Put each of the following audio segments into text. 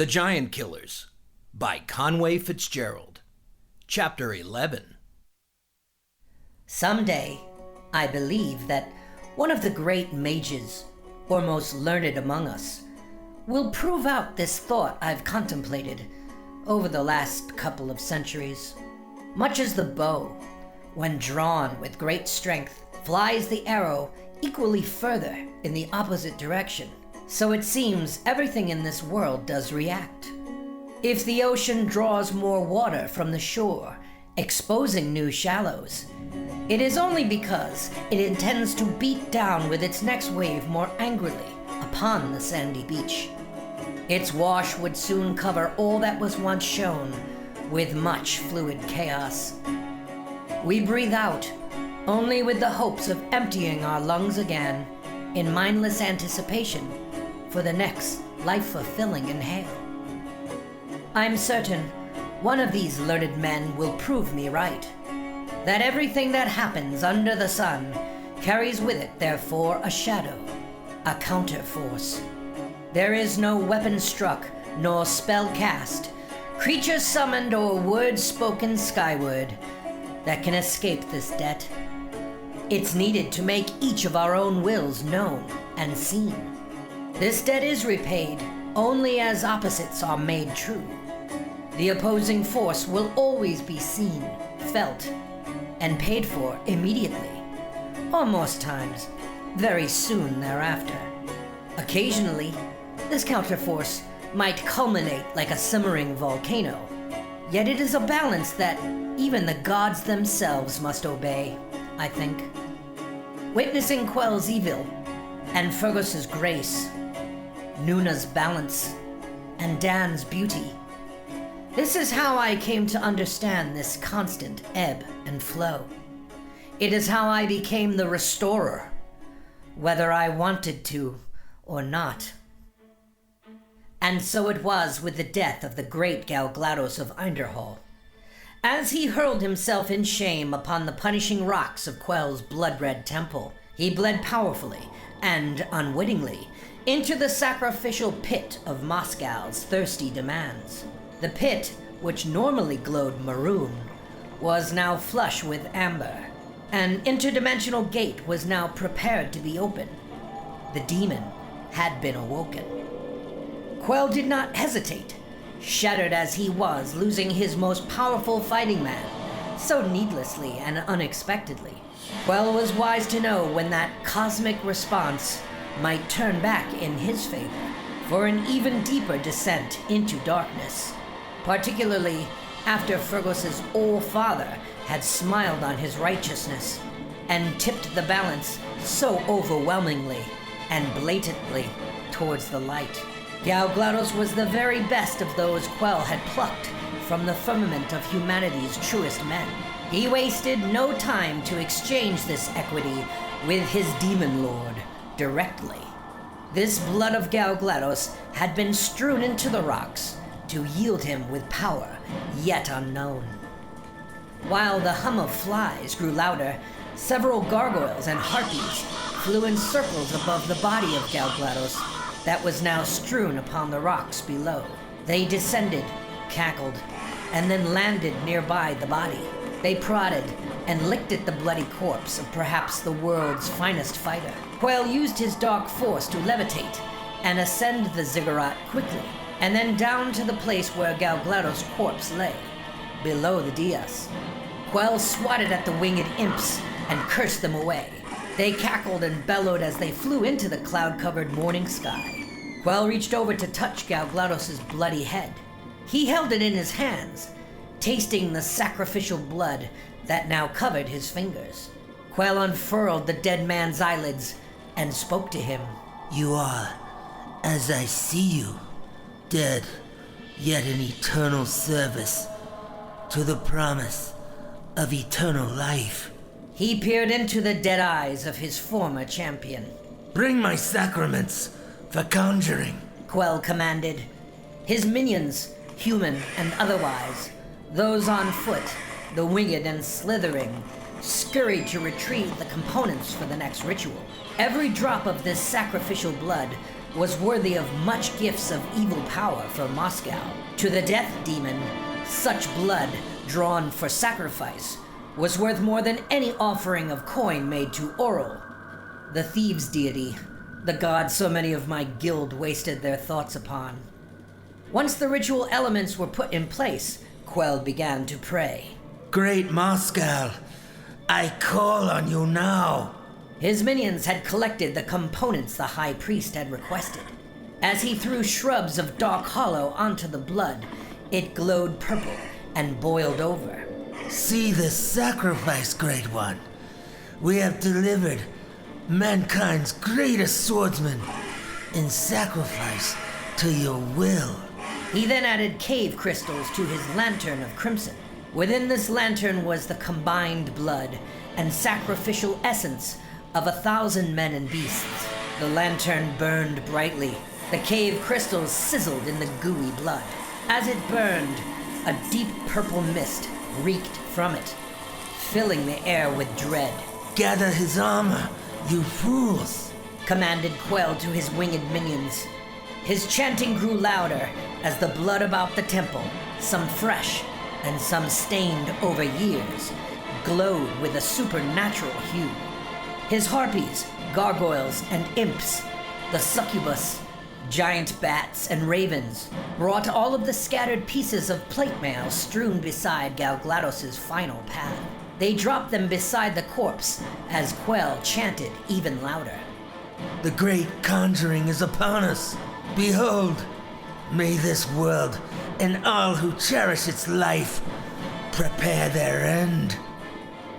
The Giant Killers by Conway Fitzgerald. Chapter 11. Someday, I believe that one of the great mages, or most learned among us, will prove out this thought I've contemplated over the last couple of centuries. Much as the bow, when drawn with great strength, flies the arrow equally further in the opposite direction, so it seems everything in this world does react. If the ocean draws more water from the shore, exposing new shallows, it is only because it intends to beat down with its next wave more angrily upon the sandy beach. Its wash would soon cover all that was once shown with much fluid chaos. We breathe out only with the hopes of emptying our lungs again in mindless anticipation for the next life-fulfilling inhale. I'm certain one of these learned men will prove me right, that everything that happens under the sun carries with it, therefore, a shadow, a counterforce. There is no weapon struck, nor spell cast, creature summoned or word spoken skyward that can escape this debt. It's needed to make each of our own wills known and seen. This debt is repaid only as opposites are made true. The opposing force will always be seen, felt, and paid for immediately, or most times, very soon thereafter. Occasionally, this counterforce might culminate like a simmering volcano, yet it is a balance that even the gods themselves must obey, I think. Witnessing Quel's evil and Fergus's grace, Nuna's balance, and Dan's beauty, this is how I came to understand this constant ebb and flow. It is how I became the restorer, whether I wanted to or not. And so it was with the death of the great Galglados of Einderhall. As he hurled himself in shame upon the punishing rocks of Quel's blood-red temple, he bled powerfully and unwittingly into the sacrificial pit of Mosgal's thirsty demands. The pit, which normally glowed maroon, was now flush with amber. An interdimensional gate was now prepared to be opened. The demon had been awoken. Quel did not hesitate, shattered as he was, losing his most powerful fighting man so needlessly and unexpectedly. Quel was wise to know when that cosmic response might turn back in his favor for an even deeper descent into darkness, particularly after Fergus's all-father had smiled on his righteousness and tipped the balance so overwhelmingly and blatantly towards the light. Galglados was the very best of those Quel had plucked from the firmament of humanity's truest men. He wasted no time to exchange this equity with his demon lord directly. This blood of Galglados had been strewn into the rocks to yield him with power yet unknown. While the hum of flies grew louder, several gargoyles and harpies flew in circles above the body of Galglados that was now strewn upon the rocks below. They descended, cackled, and then landed nearby the body. They prodded and licked at the bloody corpse of perhaps the world's finest fighter. Quel used his dark force to levitate and ascend the ziggurat quickly, and then down to the place where Galglados' corpse lay, below the dais. Quel swatted at the winged imps and cursed them away. They cackled and bellowed as they flew into the cloud-covered morning sky. Quel reached over to touch Galglados' bloody head. He held it in his hands, tasting the sacrificial blood that now covered his fingers. Quel unfurled the dead man's eyelids and spoke to him. "You are, as I see you, dead, yet in eternal service to the promise of eternal life." He peered into the dead eyes of his former champion. "Bring my sacraments for conjuring," Quel commanded. His minions, human and otherwise, those on foot, the winged and slithering, scurried to retrieve the components for the next ritual. Every drop of this sacrificial blood was worthy of much gifts of evil power for Mosgal. To the death demon, such blood drawn for sacrifice was worth more than any offering of coin made to Oral, the thieves' deity, the god so many of my guild wasted their thoughts upon. Once the ritual elements were put in place, Quel began to pray. Great Mosgal, I call on you now. His minions had collected the components the high priest had requested. As he threw shrubs of dark hollow onto the blood, it glowed purple and boiled over. See the sacrifice, Great One. We have delivered mankind's greatest swordsman in sacrifice to your will. He then added cave crystals to his lantern of crimson. Within this lantern was the combined blood and sacrificial essence of 1,000 men and beasts. The lantern burned brightly. The cave crystals sizzled in the gooey blood. As it burned, a deep purple mist reeked from it, filling the air with dread. Gather his armor, you fools, commanded Quel to his winged minions. His chanting grew louder as the blood about the temple, some fresh and some stained over years, glowed with a supernatural hue. His harpies, gargoyles, and imps, the succubus, giant bats, and ravens, brought all of the scattered pieces of plate mail strewn beside Galglados's final path. They dropped them beside the corpse as Quel chanted even louder. The great conjuring is upon us. Behold, may this world and all who cherish its life prepare their end.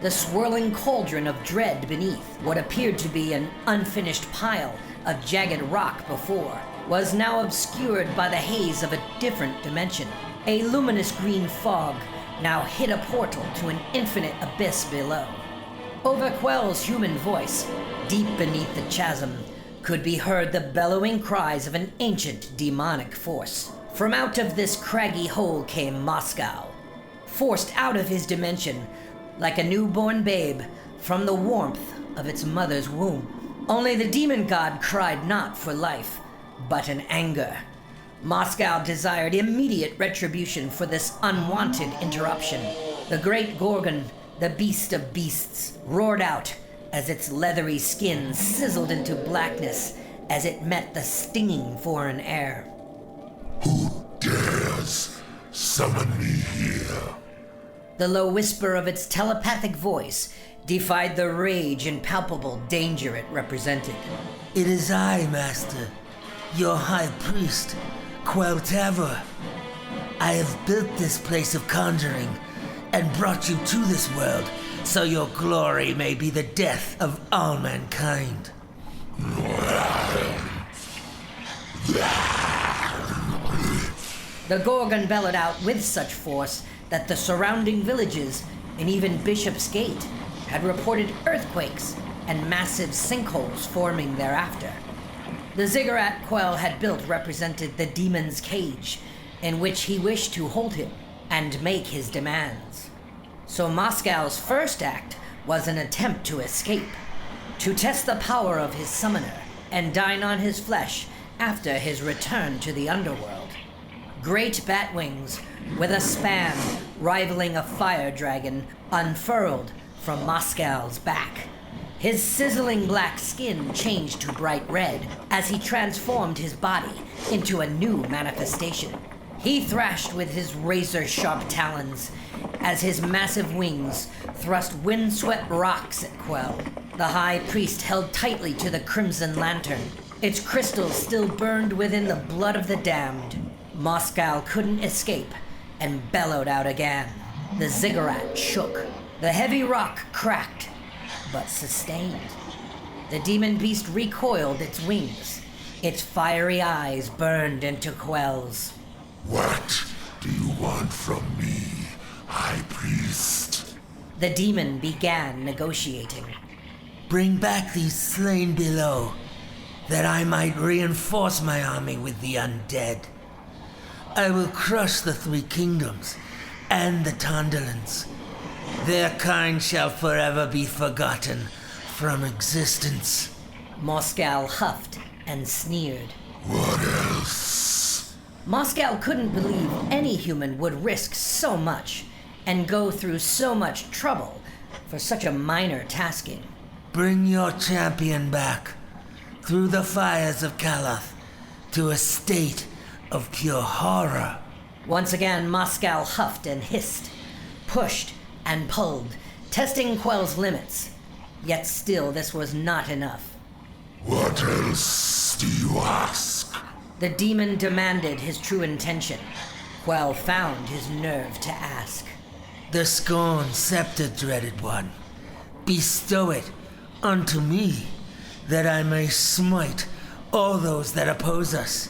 The swirling cauldron of dread beneath what appeared to be an unfinished pile of jagged rock before was now obscured by the haze of a different dimension. A luminous green fog now hid a portal to an infinite abyss below. Over Quel's human voice, deep beneath the chasm, could be heard the bellowing cries of an ancient demonic force. From out of this craggy hole came Mosgal, forced out of his dimension like a newborn babe from the warmth of its mother's womb. Only the demon god cried not for life, but in anger. Mosgal desired immediate retribution for this unwanted interruption. The great Gorgon, the beast of beasts, roared out as its leathery skin sizzled into blackness as it met the stinging foreign air. Who dares summon me here? The low whisper of its telepathic voice defied the rage and palpable danger it represented. It is I, Master, your High Priest, Quel Tavor. I have built this place of conjuring and brought you to this world so your glory may be the death of all mankind. The Gorgon bellowed out with such force that the surrounding villages, and even Bishop's Gate, had reported earthquakes and massive sinkholes forming thereafter. The ziggurat Quel had built represented the demon's cage, in which he wished to hold him and make his demands. So Mosgal's first act was an attempt to escape, to test the power of his summoner and dine on his flesh after his return to the underworld. Great bat wings, with a span rivaling a fire dragon, unfurled from Mosgal's back. His sizzling black skin changed to bright red as he transformed his body into a new manifestation. He thrashed with his razor-sharp talons as his massive wings thrust windswept rocks at Quel. The high priest held tightly to the crimson lantern. Its crystals still burned within the blood of the damned. Mosgal couldn't escape and bellowed out again. The ziggurat shook. The heavy rock cracked, but sustained. The demon beast recoiled its wings. Its fiery eyes burned into Quel's. What do you want from me, High Priest? The demon began negotiating. Bring back these slain below, that I might reinforce my army with the undead. I will crush the three kingdoms and the Tondalans. Their kind shall forever be forgotten from existence. Mosgal huffed and sneered. What else? Mosgal couldn't believe any human would risk so much and go through so much trouble for such a minor tasking. Bring your champion back through the fires of Kalath to a state of pure horror. Once again, Mosgal huffed and hissed, pushed and pulled, testing Quel's limits. Yet still, this was not enough. What else do you ask? The demon demanded his true intention. Quel found his nerve to ask. The scorn scepter, dreaded one, bestow it unto me, that I may smite all those that oppose us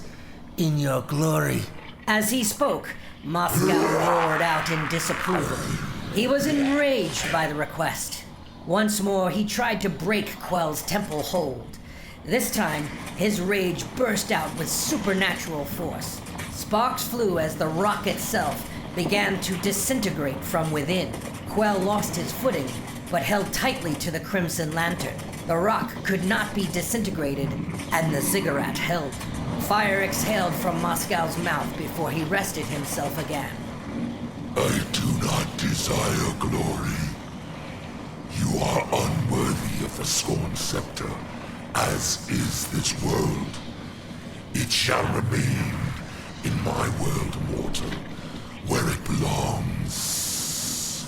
in your glory. As he spoke, Mosgal roared out in disapproval. He was enraged by the request. Once more, he tried to break Quel's temple hold. This time, his rage burst out with supernatural force. Sparks flew as the rock itself began to disintegrate from within. Quel lost his footing, but held tightly to the crimson lantern. The rock could not be disintegrated, and the ziggurat held. Fire exhaled from Mosgal's mouth before he rested himself again. I do not desire glory. You are unworthy of the Scorn Scepter, as is this world. It shall remain in my world, mortal, where it belongs.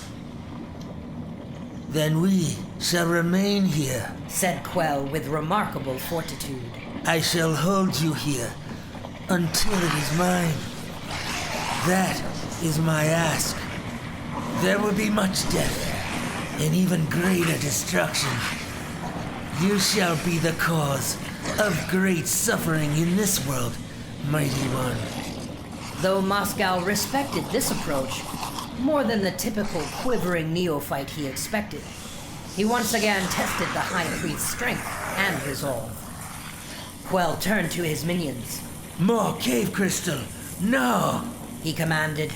Then we shall remain here. Said Quel with remarkable fortitude. I shall hold you here until it is mine. That is my ask. There will be much death and even greater destruction. You shall be the cause of great suffering in this world, mighty one. Though Mosgal respected this approach more than the typical quivering neophyte he expected, he once again tested the High Priest's strength and resolve. Quel turned to his minions. More cave crystal, no! He commanded.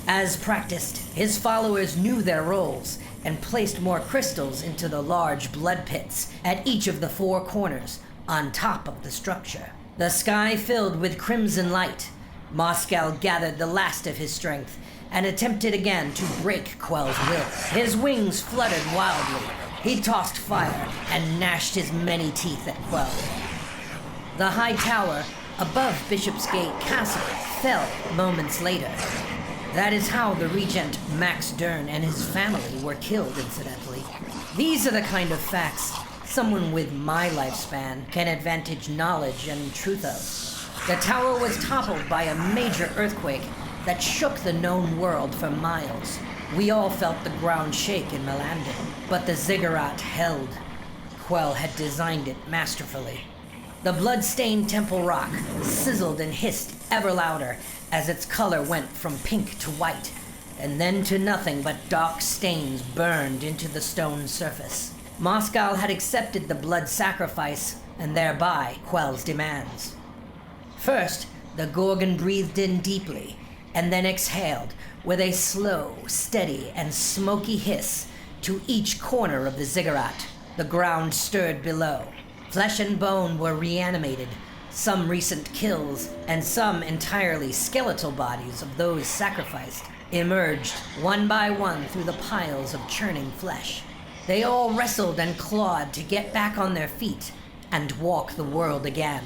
As practiced, his followers knew their roles and placed more crystals into the large blood pits at each of the four corners on top of the structure. The sky filled with crimson light. Mosgal gathered the last of his strength and attempted again to break Quel's will. His wings fluttered wildly. He tossed fire and gnashed his many teeth at Quel. The high tower above Bishopsgate Castle fell moments later. That is how the regent Max Dern and his family were killed, incidentally. These are the kind of facts someone with my lifespan can advantage knowledge and truth of. The tower was toppled by a major earthquake that shook the known world for miles. We all felt the ground shake in Melandon, but the ziggurat held. Quel had designed it masterfully. The blood-stained temple rock sizzled and hissed ever louder as its color went from pink to white, and then to nothing but dark stains burned into the stone surface. Mosgal had accepted the blood sacrifice, and thereby Quel's demands. First, the Gorgon breathed in deeply, and then exhaled with a slow, steady, and smoky hiss to each corner of the ziggurat. The ground stirred below. Flesh and bone were reanimated, some recent kills, and some entirely skeletal bodies of those sacrificed emerged one by one through the piles of churning flesh. They all wrestled and clawed to get back on their feet and walk the world again.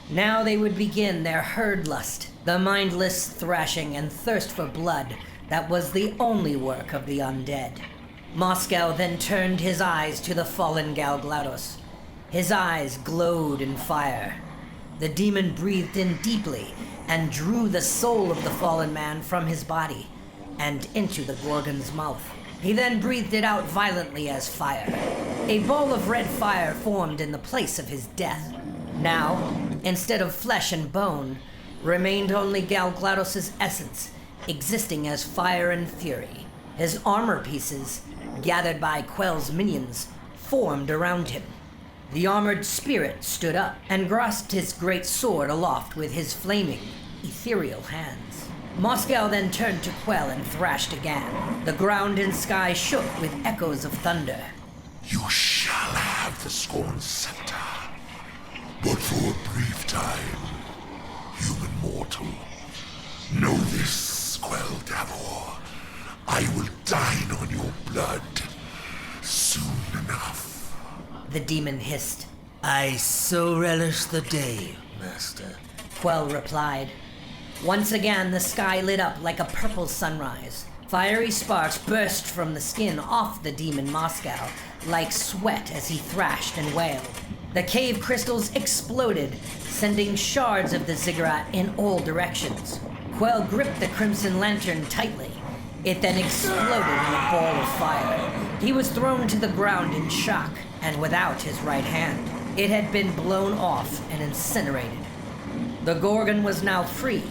Now they would begin their herd lust, the mindless thrashing and thirst for blood that was the only work of the undead. Mosgal then turned his eyes to the fallen Galglados. His eyes glowed in fire. The demon breathed in deeply and drew the soul of the fallen man from his body and into the Gorgon's mouth. He then breathed it out violently as fire. A ball of red fire formed in the place of his death. Now, instead of flesh and bone, remained only Galglados' essence, existing as fire and fury. His armor pieces, gathered by Quel's minions, formed around him. The armored spirit stood up and grasped his great sword aloft with his flaming, ethereal hands. Mosgal then turned to Quel and thrashed again. The ground and sky shook with echoes of thunder. You shall have the Scorn Scepter. but for a brief time, human mortal. Know this, Quel Tavor. I will dine on your blood soon enough. The demon hissed. I so relish the day, Master. Quel replied. Once again, the sky lit up like a purple sunrise. Fiery sparks burst from the skin off the demon Mosgal, like sweat as he thrashed and wailed. The cave crystals exploded, sending shards of the ziggurat in all directions. Quel gripped the crimson lantern tightly. It then exploded in a ball of fire. He was thrown to the ground in shock, and without his right hand. It had been blown off and incinerated. The Gorgon was now free,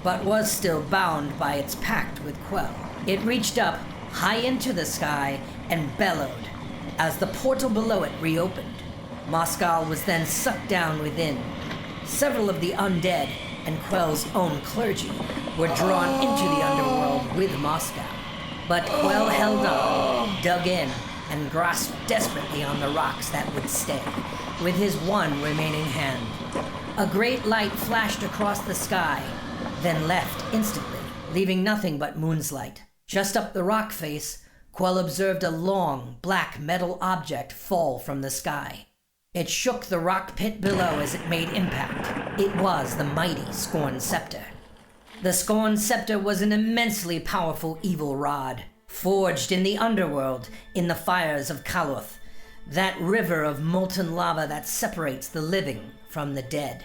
but was still bound by its pact with Quel. It reached up, high into the sky, and bellowed as the portal below it reopened. Mosgal was then sucked down within. Several of the undead and Quel's own clergy were drawn into the underworld with Mosgal. But Quel held on, dug in, and grasped desperately on the rocks that would stay, with his one remaining hand. A great light flashed across the sky, then left instantly, leaving nothing but moon's light. Just up the rock face, Quel observed a long, black metal object fall from the sky. It shook the rock pit below as it made impact. It was the mighty Scorn Scepter. The Scorn Scepter was an immensely powerful evil rod, forged in the underworld in the fires of Kaloth, that river of molten lava that separates the living from the dead.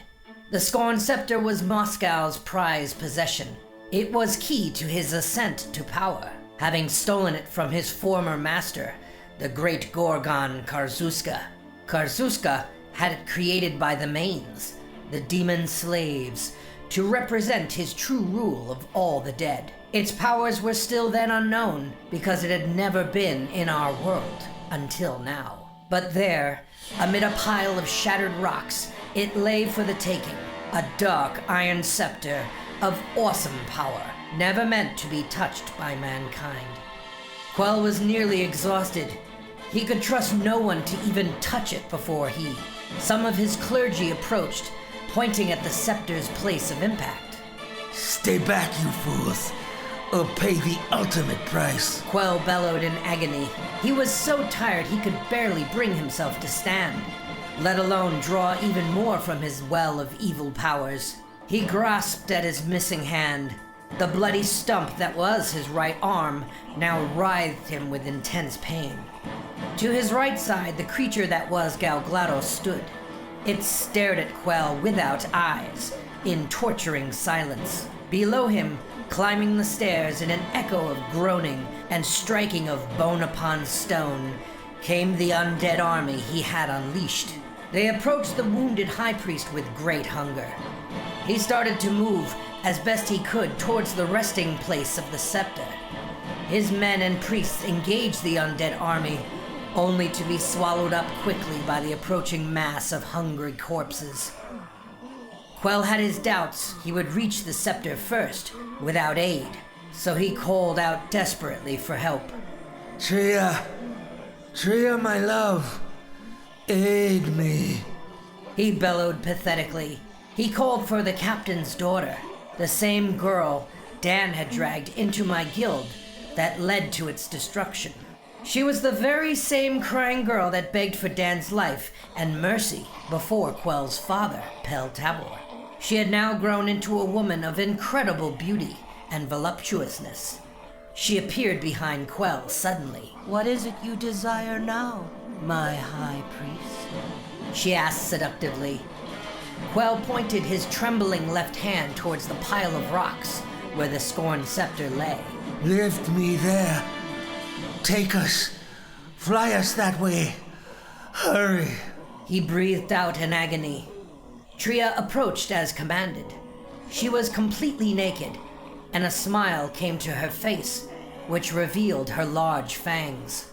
The Scorn Scepter was Mosgal's prized possession. It was key to his ascent to power, having stolen it from his former master, the great Gorgon Karzuska. Karzuska had it created by the Manes, the demon slaves, to represent his true rule of all the dead. Its powers were still then unknown because it had never been in our world until now. But there, amid a pile of shattered rocks, it lay for the taking, a dark iron scepter of awesome power, never meant to be touched by mankind. Quel was nearly exhausted. He could trust no one to even touch it before he. Some of his clergy approached, pointing at the scepter's place of impact. Stay back, you fools, or pay the ultimate price. Quel bellowed in agony. He was so tired he could barely bring himself to stand, let alone draw even more from his well of evil powers. He grasped at his missing hand. The bloody stump that was his right arm now writhed him with intense pain. To his right side, the creature that was Galglados stood. It stared at Quel without eyes, in torturing silence. Below him, climbing the stairs in an echo of groaning and striking of bone upon stone, came the undead army he had unleashed. They approached the wounded high priest with great hunger. He started to move as best he could towards the resting place of the scepter. His men and priests engaged the undead army, only to be swallowed up quickly by the approaching mass of hungry corpses. Quel had his doubts he would reach the scepter first, without aid, so he called out desperately for help. Tria, my love, aid me. He bellowed pathetically. He called for the captain's daughter, the same girl Dan had dragged into my guild that led to its destruction. She was the very same crying girl that begged for Dan's life and mercy before Quel's father, Quel Tavor. She had now grown into a woman of incredible beauty and voluptuousness. She appeared behind Quel suddenly. What is it you desire now, my high priest? She asked seductively. Quel pointed his trembling left hand towards the pile of rocks where the Scorn Scepter lay. Lift me there. Take us. Fly us that way. Hurry. He breathed out in agony. Tria approached as commanded. She was completely naked, and a smile came to her face, which revealed her large fangs.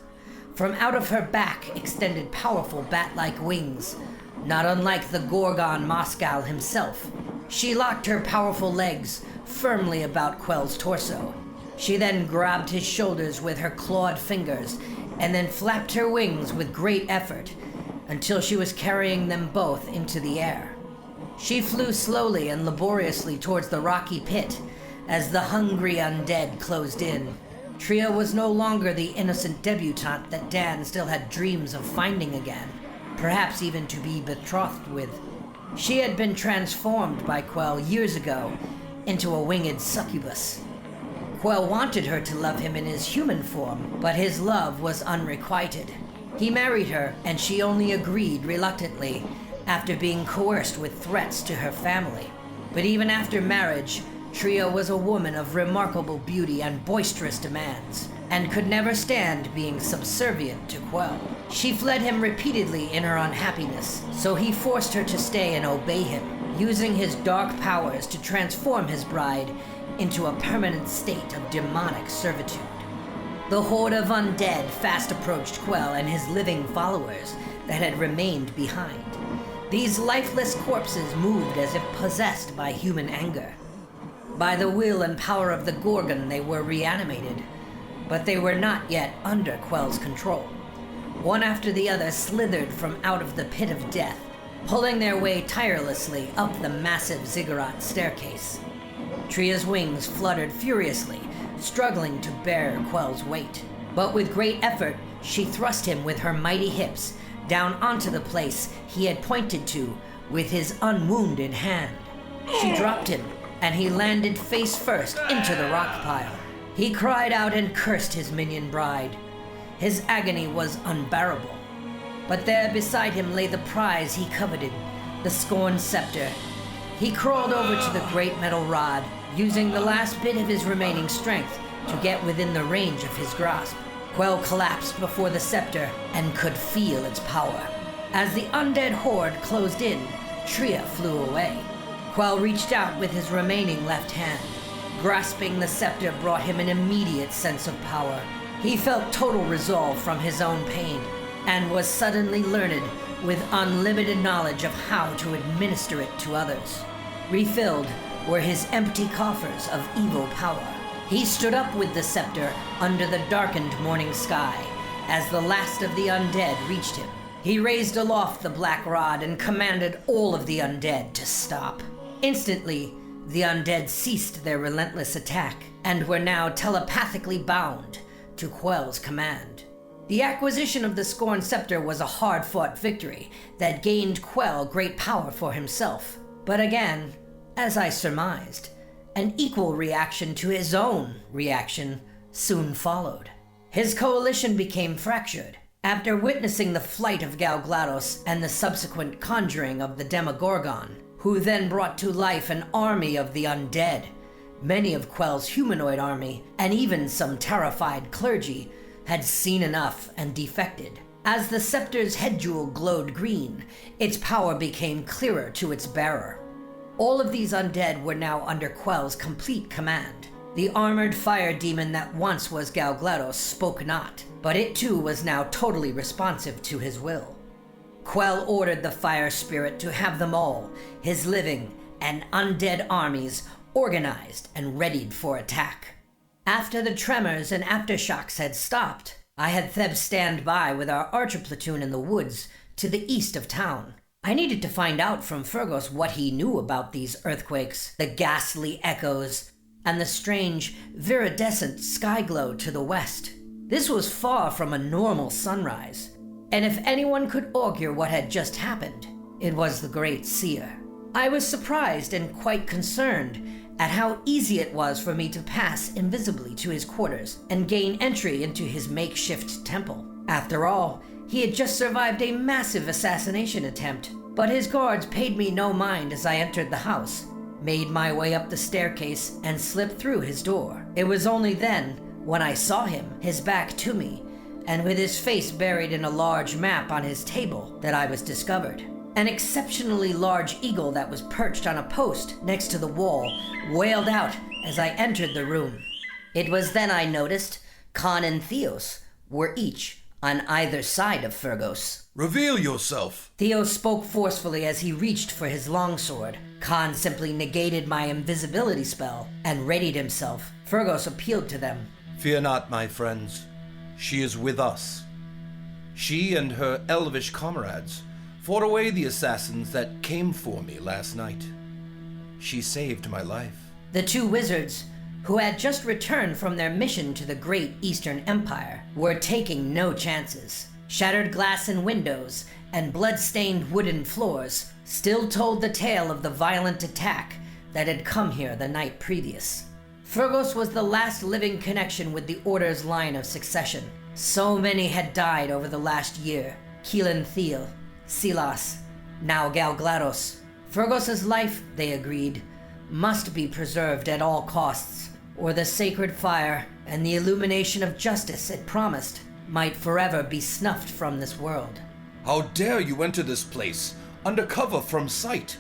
From out of her back extended powerful bat-like wings, not unlike the Gorgon Mosgal himself. She locked her powerful legs firmly about Quel's torso. She then grabbed his shoulders with her clawed fingers, and then flapped her wings with great effort, until she was carrying them both into the air. She flew slowly and laboriously towards the rocky pit as the hungry undead closed in. Tria was no longer the innocent debutante that Dan still had dreams of finding again, perhaps even to be betrothed with. She had been transformed by Quel years ago into a winged succubus. Quel wanted her to love him in his human form, but his love was unrequited. He married her, and she only agreed reluctantly after being coerced with threats to her family. But even after marriage, Tria was a woman of remarkable beauty and boisterous demands, and could never stand being subservient to Quel. She fled him repeatedly in her unhappiness, so he forced her to stay and obey him, using his dark powers to transform his bride into a permanent state of demonic servitude. The horde of undead fast approached Quel and his living followers that had remained behind. These lifeless corpses moved as if possessed by human anger. By the will and power of the Gorgon, they were reanimated, but they were not yet under Quel's control. One after the other slithered from out of the pit of death, pulling their way tirelessly up the massive ziggurat staircase. Tria's wings fluttered furiously, struggling to bear Quel's weight. But with great effort, she thrust him with her mighty hips down onto the place he had pointed to with his unwounded hand. She dropped him, and he landed face first into the rock pile. He cried out and cursed his minion bride. His agony was unbearable. But there beside him lay the prize he coveted, the Scorn Scepter. He crawled over to the great metal rod, using the last bit of his remaining strength to get within the range of his grasp. Quel collapsed before the scepter and could feel its power. As the undead horde closed in, Tria flew away. Quel reached out with his remaining left hand. Grasping the scepter brought him an immediate sense of power. He felt total resolve from his own pain, and was suddenly learned with unlimited knowledge of how to administer it to others. Refilled were his empty coffers of evil power. He stood up with the scepter under the darkened morning sky as the last of the undead reached him. He raised aloft the black rod and commanded all of the undead to stop. Instantly, the undead ceased their relentless attack and were now telepathically bound to Quel's command. The acquisition of the Scorn Scepter was a hard-fought victory that gained Quel great power for himself. But again, as I surmised, an equal reaction to his own reaction soon followed. His coalition became fractured. After witnessing the flight of Galglados and the subsequent conjuring of the Demogorgon, who then brought to life an army of the undead, many of Quel's humanoid army, and even some terrified clergy, had seen enough and defected. As the scepter's head jewel glowed green, its power became clearer to its bearer. All of these undead were now under Quel's complete command. The armored fire demon that once was Galglados spoke not, but it too was now totally responsive to his will. Quel ordered the fire spirit to have them all, his living and undead armies, organized and readied for attack. After the tremors and aftershocks had stopped, I had Theb stand by with our archer platoon in the woods to the east of town. I needed to find out from Fergus what he knew about these earthquakes, the ghastly echoes, and the strange, viridescent sky glow to the west. This was far from a normal sunrise, and if anyone could augur what had just happened, it was the Great Seer. I was surprised and quite concerned at how easy it was for me to pass invisibly to his quarters and gain entry into his makeshift temple. After all, he had just survived a massive assassination attempt, but his guards paid me no mind as I entered the house, made my way up the staircase, and slipped through his door. It was only then, when I saw him, his back to me, and with his face buried in a large map on his table, that I was discovered. An exceptionally large eagle that was perched on a post next to the wall wailed out as I entered the room. It was then I noticed Khan and Theos were each on either side of Fergus. Reveal yourself! Theos spoke forcefully as he reached for his longsword. Khan simply negated my invisibility spell and readied himself. Fergus appealed to them. Fear not, my friends. She is with us. She and her elvish comrades fought away the assassins that came for me last night. She saved my life. The two wizards, who had just returned from their mission to the great Eastern Empire, were taking no chances. Shattered glass in windows and blood-stained wooden floors still told the tale of the violent attack that had come here the night previous. Fergus was the last living connection with the Order's line of succession. So many had died over the last year. Keelan Thiel, Silas, now Galglados. Fergus's life, they agreed, must be preserved at all costs, or the sacred fire and the illumination of justice it promised might forever be snuffed from this world. How dare you enter this place, under cover from sight?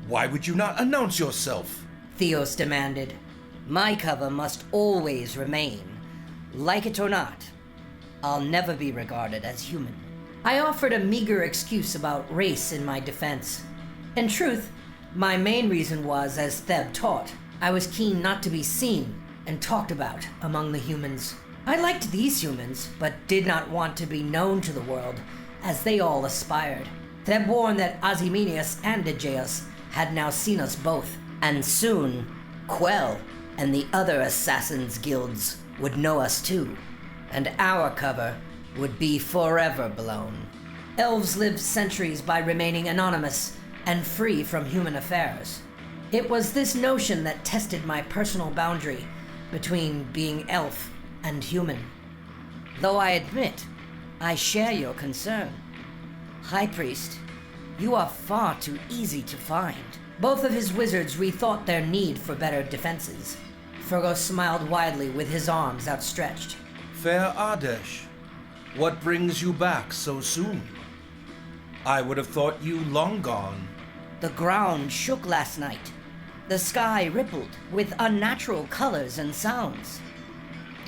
Why would you not announce yourself? Theos demanded. My cover must always remain. Like it or not, I'll never be regarded as human. I offered a meager excuse about race in my defense. In truth, my main reason was, as Theb taught, I was keen not to be seen and talked about among the humans. I liked these humans, but did not want to be known to the world, as they all aspired. Theb warned that Ozymandias and Aegeus had now seen us both, and soon, Quel and the other assassins' guilds would know us too, and our cover would be forever blown. Elves lived centuries by remaining anonymous and free from human affairs. It was this notion that tested my personal boundary between being elf and human. Though I admit, I share your concern. High Priest, you are far too easy to find. Both of his wizards rethought their need for better defenses. Fergus smiled widely with his arms outstretched. Fair Adesh, what brings you back so soon? I would have thought you long gone. The ground shook last night. The sky rippled with unnatural colors and sounds.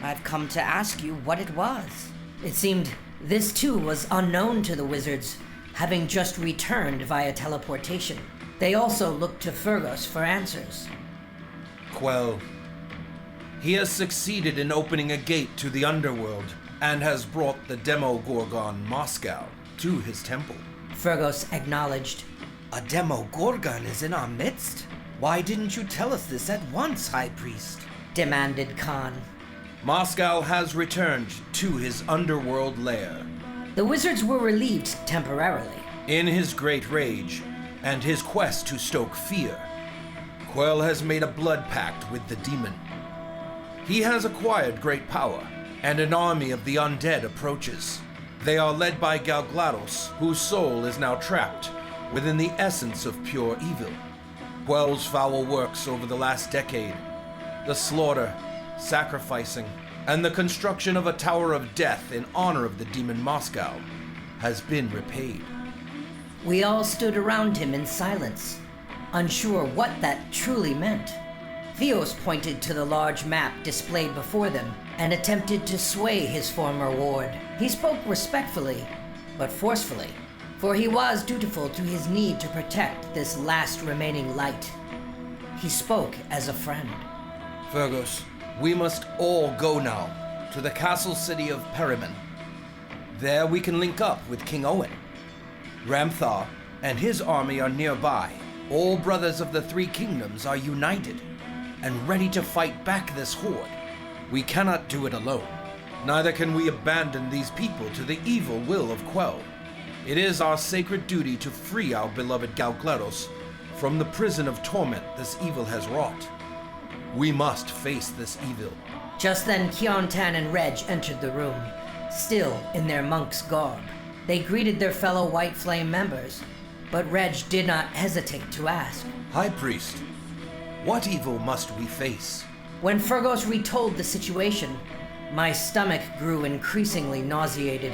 I've come to ask you what it was. It seemed this too was unknown to the wizards, having just returned via teleportation. They also looked to Fergus for answers. Quel. He has succeeded in opening a gate to the underworld and has brought the Demogorgon Mosgal to his temple. Fergus acknowledged. A Demogorgon is in our midst? Why didn't you tell us this at once, High Priest? Demanded Khan. Mosgal has returned to his underworld lair. The wizards were relieved temporarily. In his great rage and his quest to stoke fear, Quel has made a blood pact with the demon. He has acquired great power, and an army of the undead approaches. They are led by Galglados, whose soul is now trapped within the essence of pure evil. Quel's foul works over the last decade, the slaughter, sacrificing, and the construction of a tower of death in honor of the demon Mosgal, has been repaid. We all stood around him in silence, unsure what that truly meant. Theos pointed to the large map displayed before them and attempted to sway his former ward. He spoke respectfully, but forcefully, for he was dutiful to his need to protect this last remaining light. He spoke as a friend. Fergus, we must all go now to the castle city of Aermine. There we can link up with King Owen. Ramthar and his army are nearby. All brothers of the Three Kingdoms are united and ready to fight back this horde. We cannot do it alone. Neither can we abandon these people to the evil will of Quel. It is our sacred duty to free our beloved Galglados from the prison of torment this evil has wrought. We must face this evil. Just then Kiontan and Reg entered the room, still in their monk's garb. They greeted their fellow White Flame members, but Reg did not hesitate to ask. High Priest, what evil must we face? When Fergus retold the situation, my stomach grew increasingly nauseated.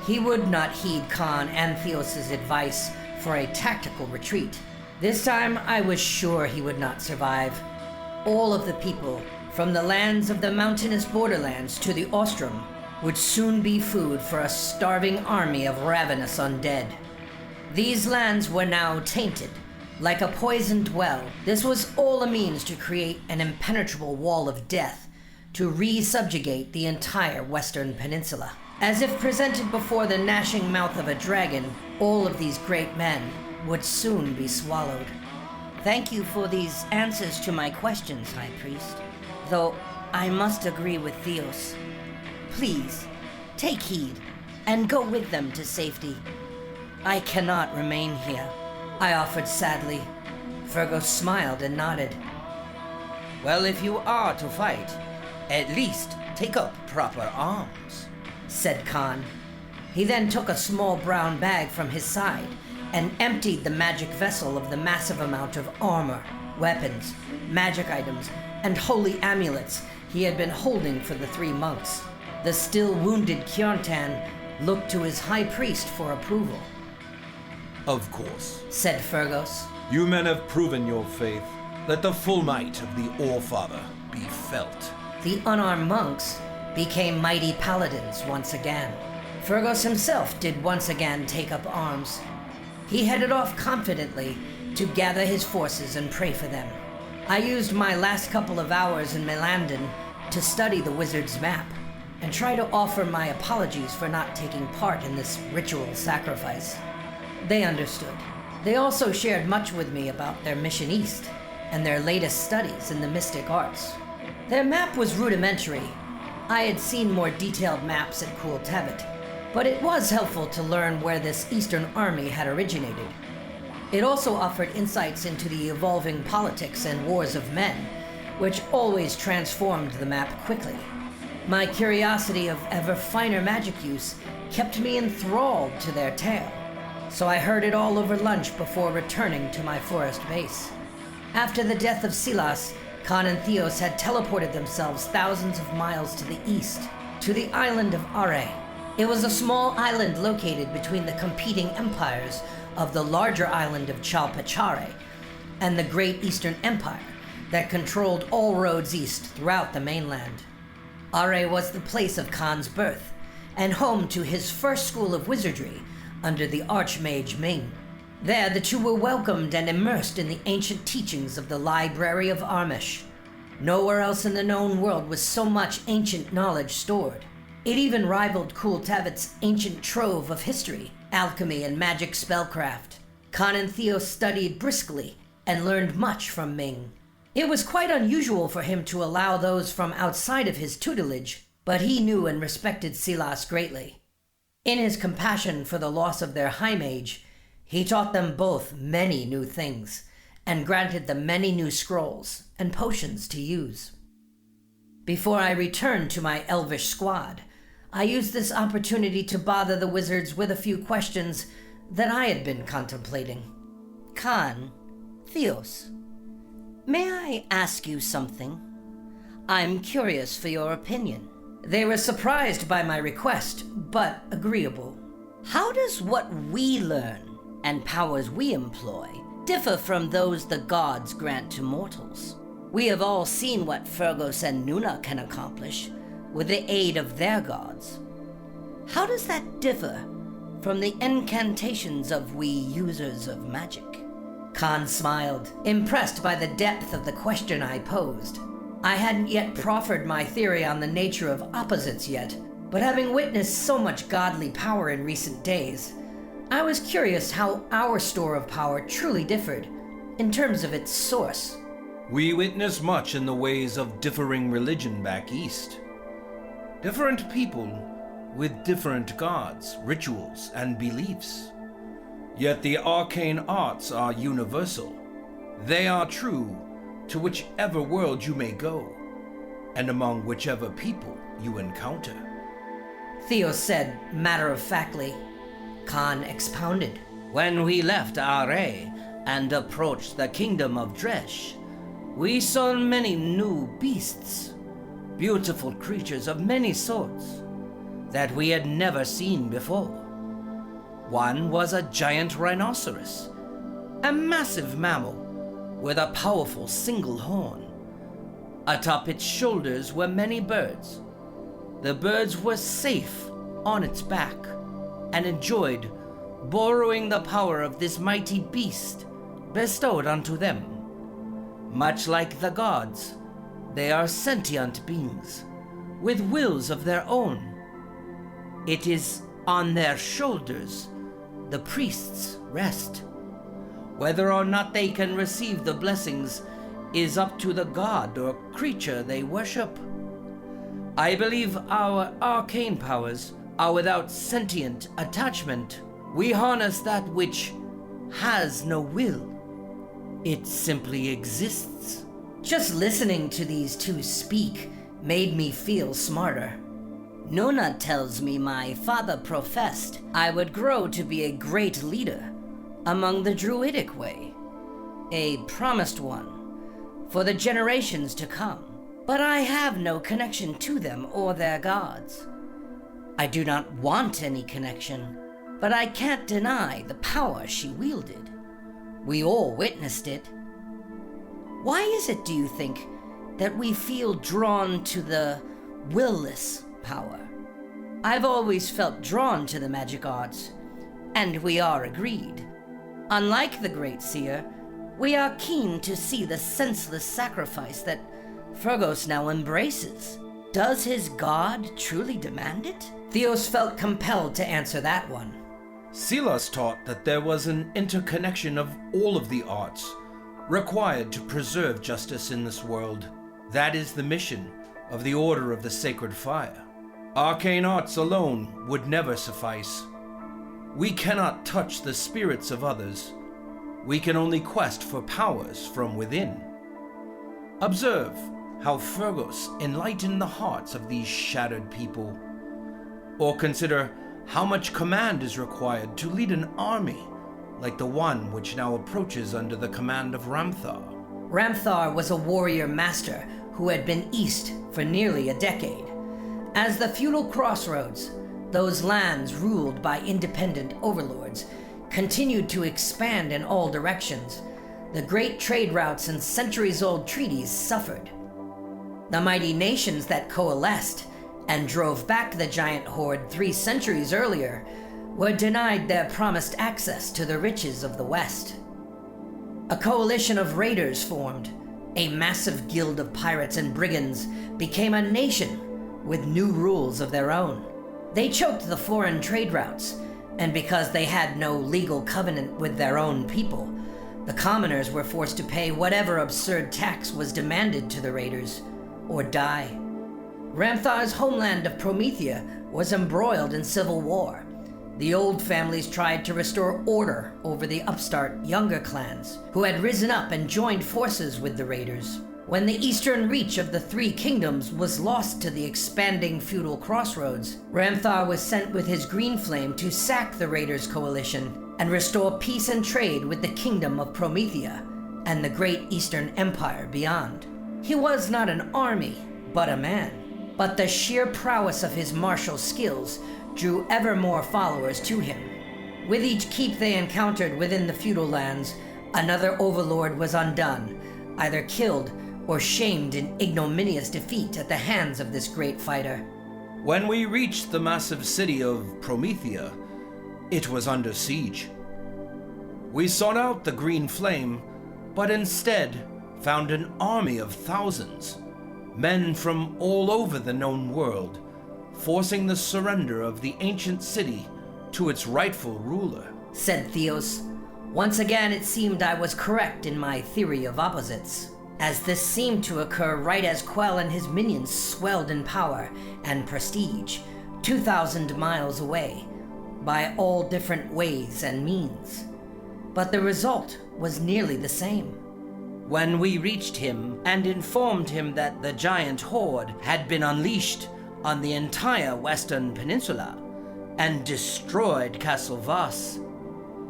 He would not heed Khan and Theos' advice for a tactical retreat. This time I was sure he would not survive. All of the people, from the lands of the mountainous borderlands to the Ostrom, would soon be food for a starving army of ravenous undead. These lands were now tainted, like a poisoned well. This was all a means to create an impenetrable wall of death to re-subjugate the entire Western Peninsula. As if presented before the gnashing mouth of a dragon, all of these great men would soon be swallowed. Thank you for these answers to my questions, High Priest. Though I must agree with Theos. Please, take heed and go with them to safety. I cannot remain here. I offered sadly. Fergus smiled and nodded. Well, if you are to fight, at least take up proper arms, said Khan. He then took a small brown bag from his side and emptied the magic vessel of the massive amount of armor, weapons, magic items, and holy amulets he had been holding for the 3 monks. The still wounded Kjartan looked to his high priest for approval. Of course, said Fergus. You men have proven your faith. Let the full might of the All-Father be felt. The unarmed monks became mighty paladins once again. Fergus himself did once again take up arms. He headed off confidently to gather his forces and pray for them. I used my last couple of hours in Melandon to study the wizard's map and try to offer my apologies for not taking part in this ritual sacrifice. They understood. They also shared much with me about their mission east and their latest studies in the mystic arts. Their map was rudimentary. I had seen more detailed maps at Quel Tavor, but it was helpful to learn where this eastern army had originated. It also offered insights into the evolving politics and wars of men, which always transformed the map quickly. My curiosity of ever finer magic use kept me enthralled to their tale, so I heard it all over lunch before returning to my forest base. After the death of Silas, Khan and Theos had teleported themselves thousands of miles to the east, to the island of Are. It was a small island located between the competing empires of the larger island of Chalpachare and the Great Eastern Empire that controlled all roads east throughout the mainland. Are was the place of Khan's birth and home to his first school of wizardry under the Archmage Ming. There, the two were welcomed and immersed in the ancient teachings of the Library of Armish. Nowhere else in the known world was so much ancient knowledge stored. It even rivaled Quel Tavor's ancient trove of history, alchemy, and magic spellcraft. Khan and Theos studied briskly and learned much from Ming. It was quite unusual for him to allow those from outside of his tutelage, but he knew and respected Silas greatly. In his compassion for the loss of their high mage, he taught them both many new things, and granted them many new scrolls and potions to use. Before I returned to my elvish squad, I used this opportunity to bother the wizards with a few questions that I had been contemplating. Khan, Theos, may I ask you something? I'm curious for your opinion. They were surprised by my request, but agreeable. How does what we learn and powers we employ differ from those the gods grant to mortals? We have all seen what Fergus and Nuna can accomplish with the aid of their gods. How does that differ from the incantations of we users of magic? Khan smiled, impressed by the depth of the question I posed. I hadn't yet proffered my theory on the nature of opposites yet, but having witnessed so much godly power in recent days, I was curious how our store of power truly differed in terms of its source. We witness much in the ways of differing religion back east. Different people with different gods, rituals, and beliefs. Yet the arcane arts are universal. They are true to whichever world you may go, and among whichever people you encounter. Theos said matter-of-factly. Khan expounded. When we left Are and approached the kingdom of Dresh, we saw many new beasts, beautiful creatures of many sorts that we had never seen before. One was a giant rhinoceros, a massive mammal with a powerful single horn. Atop its shoulders were many birds. The birds were safe on its back and enjoyed borrowing the power of this mighty beast bestowed unto them. Much like the gods, they are sentient beings with wills of their own. It is on their shoulders the priests rest. Whether or not they can receive the blessings is up to the god or creature they worship. I believe our arcane powers are without sentient attachment. We harness that which has no will. It simply exists. Just listening to these two speak made me feel smarter. Nona tells me my father professed I would grow to be a great leader among the Druidic way, a promised one for the generations to come. But I have no connection to them or their gods. I do not want any connection, but I can't deny the power she wielded. We all witnessed it. Why is it, do you think, that we feel drawn to the will-less power? I've always felt drawn to the magic arts, and we are agreed. Unlike the Great Seer, we are keen to see the senseless sacrifice that Fergus now embraces. Does his god truly demand it? Theos felt compelled to answer that one. Silas taught that there was an interconnection of all of the arts required to preserve justice in this world. That is the mission of the Order of the Sacred Fire. Arcane arts alone would never suffice. We cannot touch the spirits of others. We can only quest for powers from within. Observe how Fergus enlightened the hearts of these shattered people. Or consider how much command is required to lead an army like the one which now approaches under the command of Ramthar. Ramthar was a warrior master who had been east for nearly a decade. As the feudal crossroads, those lands ruled by independent overlords, continued to expand in all directions, the great trade routes and centuries-old treaties suffered. The mighty nations that coalesced and drove back the giant horde 3 centuries earlier were denied their promised access to the riches of the West. A coalition of raiders formed. A massive guild of pirates and brigands became a nation with new rules of their own. They choked the foreign trade routes, and because they had no legal covenant with their own people, the commoners were forced to pay whatever absurd tax was demanded to the raiders, or die. Ramthar's homeland of Promethea was embroiled in civil war. The old families tried to restore order over the upstart younger clans, who had risen up and joined forces with the raiders. When the eastern reach of the 3 kingdoms was lost to the expanding feudal crossroads, Ramthar was sent with his green flame to sack the raiders' coalition and restore peace and trade with the kingdom of Promethea and the great eastern empire beyond. He was not an army, but a man. But the sheer prowess of his martial skills drew ever more followers to him. With each keep they encountered within the feudal lands, another overlord was undone, either killed or shamed in ignominious defeat at the hands of this great fighter. When we reached the massive city of Promethea, it was under siege. We sought out the green flame, but instead found an army of thousands, men from all over the known world, forcing the surrender of the ancient city to its rightful ruler, said Theos. Once again it seemed I was correct in my theory of opposites, as this seemed to occur right as Quel and his minions swelled in power and prestige 2,000 miles away, by all different ways and means. But the result was nearly the same. When we reached him and informed him that the giant horde had been unleashed on the entire western peninsula and destroyed Castle Voss,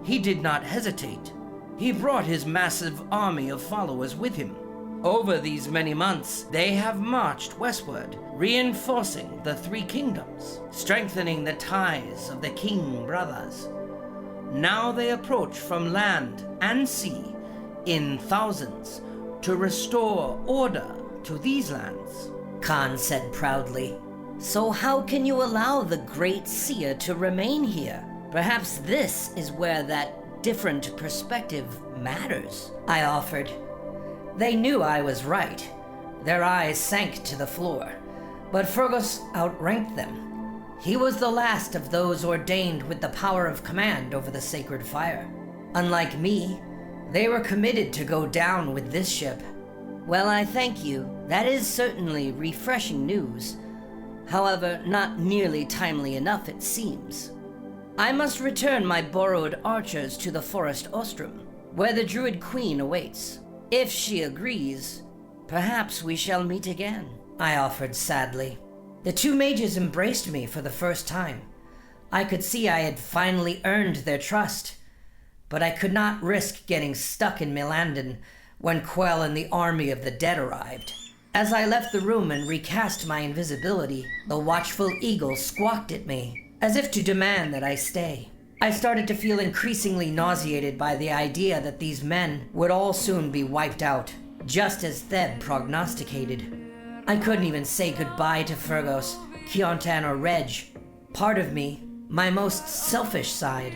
he did not hesitate. He brought his massive army of followers with him. Over these many months, they have marched westward, reinforcing the 3 kingdoms, strengthening the ties of the King brothers. Now they approach from land and sea in thousands to restore order to these lands, Khan said proudly. So how can you allow the Great Seer to remain here? Perhaps this is where that different perspective matters, I offered. They knew I was right. Their eyes sank to the floor, but Fergus outranked them. He was the last of those ordained with the power of command over the sacred fire. Unlike me, they were committed to go down with this ship. Well, I thank you. That is certainly refreshing news. However, not nearly timely enough, it seems. I must return my borrowed archers to the Forest Ostrom, where the Druid Queen awaits. If she agrees, perhaps we shall meet again, I offered sadly. The two mages embraced me for the first time. I could see I had finally earned their trust, but I could not risk getting stuck in Melandon when Quel and the army of the dead arrived. As I left the room and recast my invisibility, the watchful eagle squawked at me, as if to demand that I stay. I started to feel increasingly nauseated by the idea that these men would all soon be wiped out, just as Theb prognosticated. I couldn't even say goodbye to Fergus, Keontan, or Reg. Part of me, my most selfish side,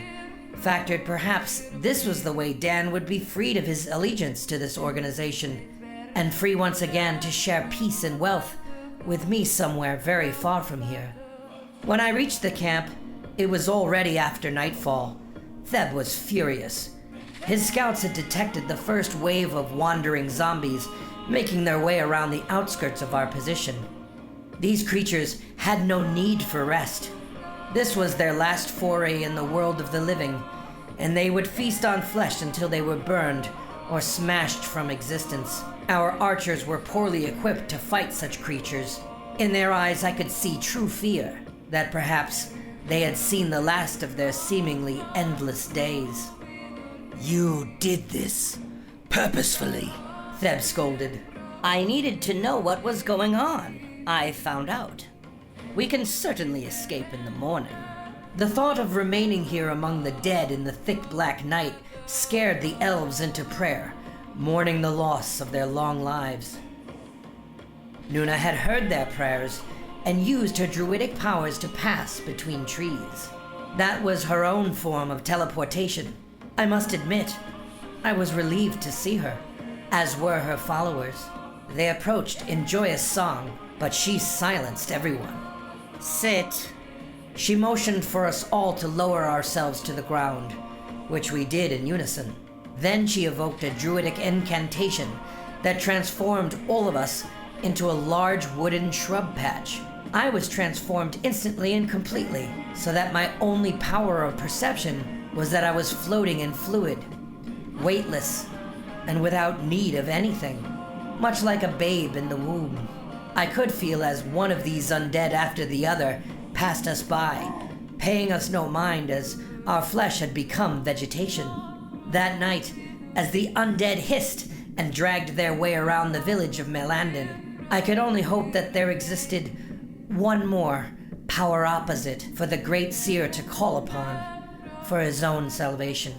factored perhaps this was the way Dan would be freed of his allegiance to this organization, and free once again to share peace and wealth with me somewhere very far from here. When I reached the camp, it was already after nightfall. Theb was furious. His scouts had detected the first wave of wandering zombies making their way around the outskirts of our position. These creatures had no need for rest. This was their last foray in the world of the living, and they would feast on flesh until they were burned or smashed from existence. Our archers were poorly equipped to fight such creatures. In their eyes, I could see true fear, that perhaps they had seen the last of their seemingly endless days. You did this purposefully, Theb scolded. I needed to know what was going on. I found out. We can certainly escape in the morning. The thought of remaining here among the dead in the thick black night scared the elves into prayer, mourning the loss of their long lives. Nuna had heard their prayers and used her druidic powers to pass between trees. That was her own form of teleportation. I must admit, I was relieved to see her, as were her followers. They approached in joyous song, but she silenced everyone. Sit. She motioned for us all to lower ourselves to the ground, which we did in unison. Then she evoked a druidic incantation that transformed all of us into a large wooden shrub patch. I was transformed instantly and completely, so that my only power of perception was that I was floating in fluid, weightless, and without need of anything, much like a babe in the womb. I could feel as one of these undead after the other passed us by, paying us no mind as our flesh had become vegetation. That night, as the undead hissed and dragged their way around the village of Melandon, I could only hope that there existed one more power opposite for the Great Seer to call upon for his own salvation.